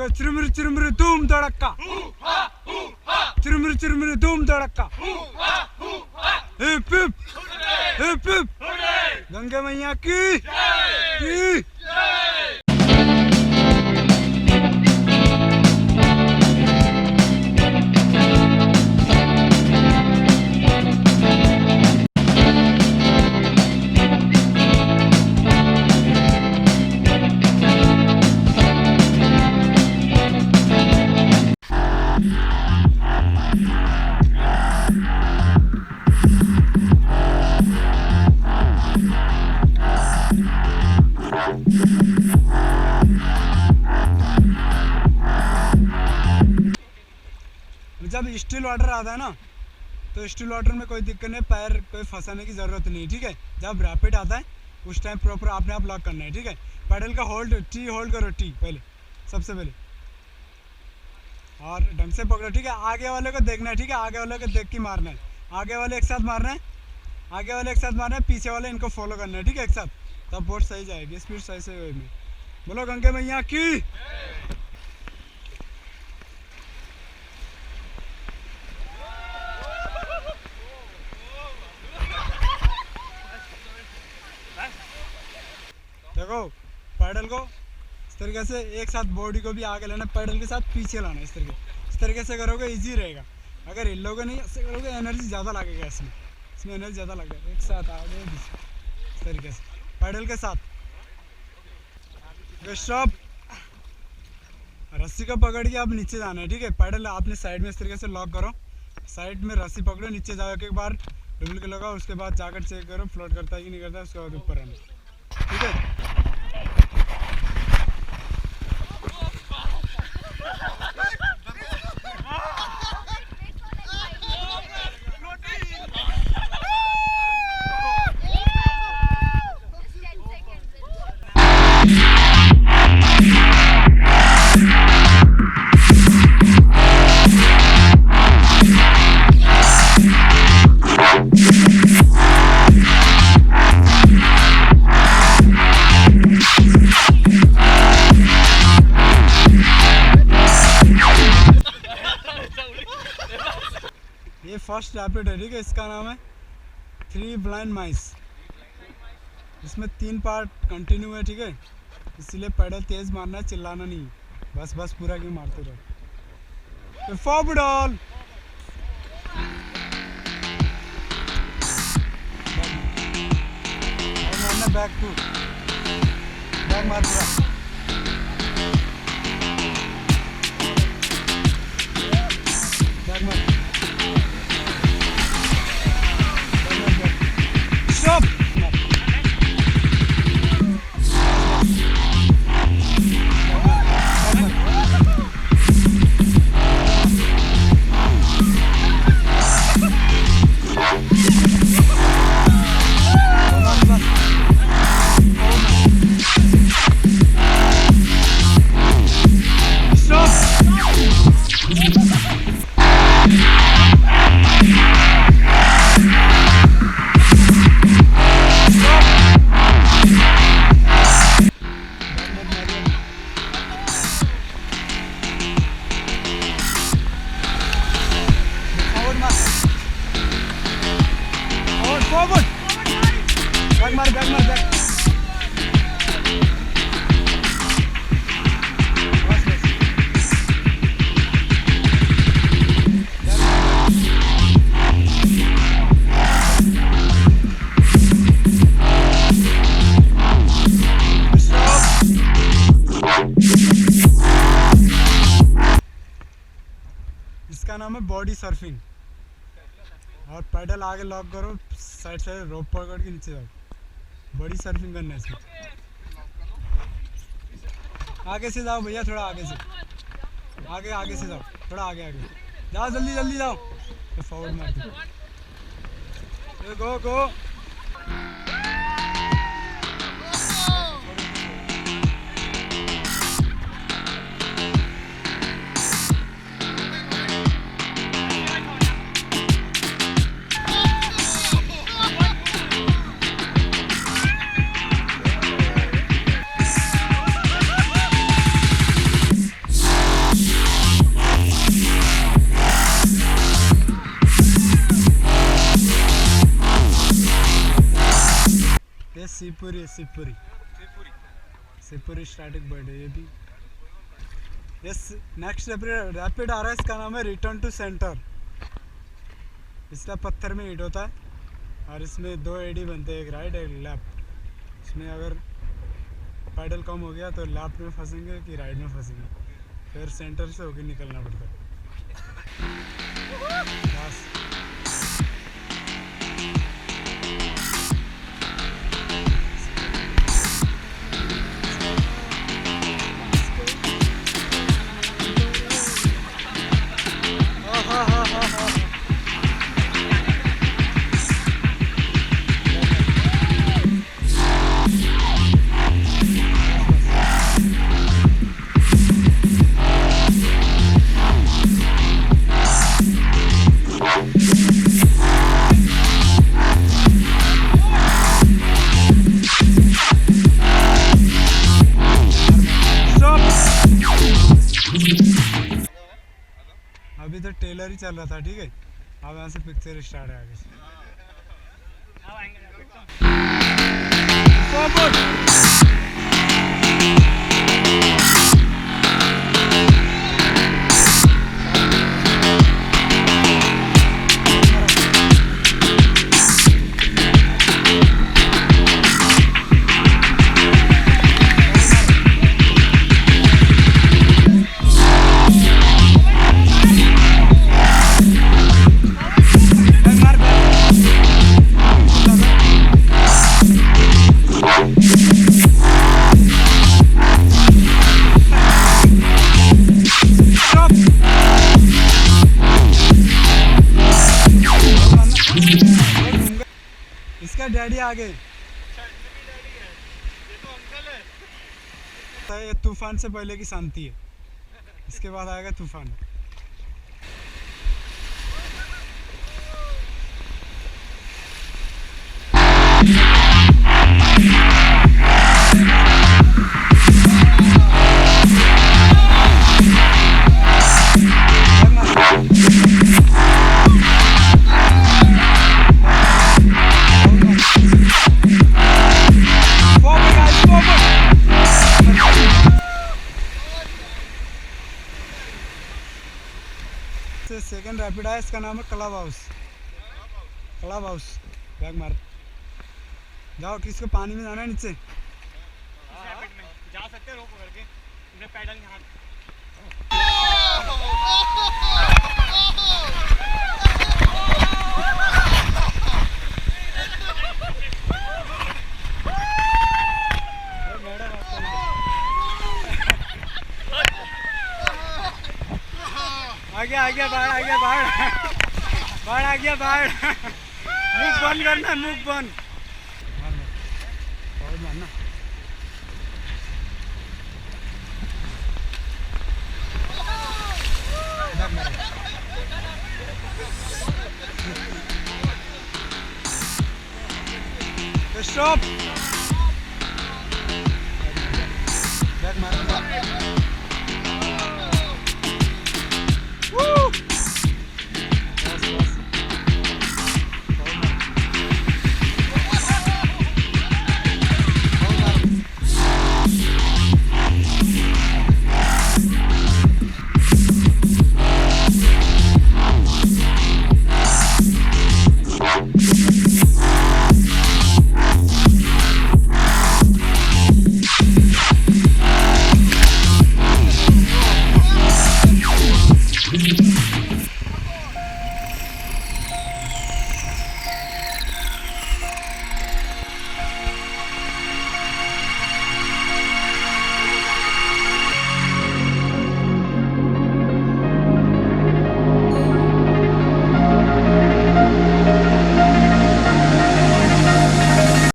चिरुमुरु चिरुमुरु धूम धड़का, चिरुमुरु चिरुमुरु धूम धड़का, hip hip hip hip, Ganga मैया की जब स्टिल वाटर आता है ना तो स्टिल वाटर में कोई दिक्कत नहीं, पैर कोई फंसाने की ज़रूरत नहीं, ठीक है। जब रैपिड आता है उस टाइम प्रॉपर आपने आप लॉक करना है, ठीक है। पैडल का होल्ड टी होल्ड करो, टी पहले सबसे पहले, और ढंग से पकड़ो, ठीक है। आगे वाले को देखना है, ठीक है। आगे वाले को देख के मारना है, आगे वाले एक साथ मारना है, आगे वाले एक साथ मारना है, पीछे वाले इनको फॉलो करना है, ठीक है, एक साथ। तब बोट सही जाएगी, स्पीड सही से होगी। बोलो गंगे मैया की। देखो पैडल को इस तरीके से एक साथ बॉडी को भी आगे लाना, पैडल के साथ पीछे लाना, इस तरीके से करोगे इजी रहेगा। अगर हिलोगे नहीं ऐसे करोगे एनर्जी ज़्यादा लगेगा, इसमें एनर्जी ज़्यादा लगेगा। एक साथ आगे इस तरीके से पैडल के साथ। स्टॉप, रस्सी को पकड़ के आप नीचे जाना है, ठीक है। पैडल आपने साइड में इस तरीके से लॉक करो, साइड में रस्सी पकड़ो, नीचे जाओ, एक बार डुबल के लगाओ, उसके बाद जाकर चेक करो फ्लोट करता है कि नहीं करता, उसके बाद ऊपर आना, ठीक है। ये फर्स्ट रैपिड है, ठीक है। इसका नाम है 3 ब्लाइंड माइस। इसमें 3 पार्ट कंटिन्यू है, ठीक है। इसीलिए पैडल तेज मारना है, चिल्लाना नहीं, बस बस पूरा क्यों मारते रहो। तो फॉरवर्ड ऑल, मारना बैक टू बैक मार पूरा, बैक मार। Stop! Forward! Back मार, back मार, back. बस बस. इसका नाम है बॉडी सर्फिंग। और पैडल आगे लॉक करो, साइड से रोप पकड़ के नीचे जाओ, बॉडी सर्फिंग करना है इसमें। आगे से जाओ भैया, थोड़ा आगे से, आगे से जाओ, थोड़ा आगे जाओ, जल्दी जल्दी जाओ, तो फॉरवर्ड मार दो, गो गो। सिपुरी सिपुरी सिपुरी स्टैटिक बर्ड है ये भी। यस, नेक्स्ट रैपिड आ रहा है, इसका नाम है रिटर्न टू सेंटर। इसका पत्थर में हिट होता है और इसमें दो एडी बनते हैं, एक राइट एक लेफ्ट। इसमें अगर पैडल कम हो गया तो लेफ्ट में फंसेंगे कि राइट में फंसेंगे, फिर सेंटर से होकर निकलना पड़ता है। बस अभी तो टेलर ही चल रहा था, ठीक है। अब यहाँ से पिक्चर स्टार्ट है आगे से। इसका डैडी आ गए। ये तूफान से पहले की शांति है, इसके बाद आएगा तूफान। सेकंड रैपिड है, इसका नाम है club house. Club house bag मार जाओ, किसको पानी में जाना है नीचे जा सकते रोप करके पैडल यहाँ। आ गया बाढ़, आ गया बाढ़, बाढ़ आ गया बाढ़। मुख बंद करना, मुख बंद। मारना स्टॉप।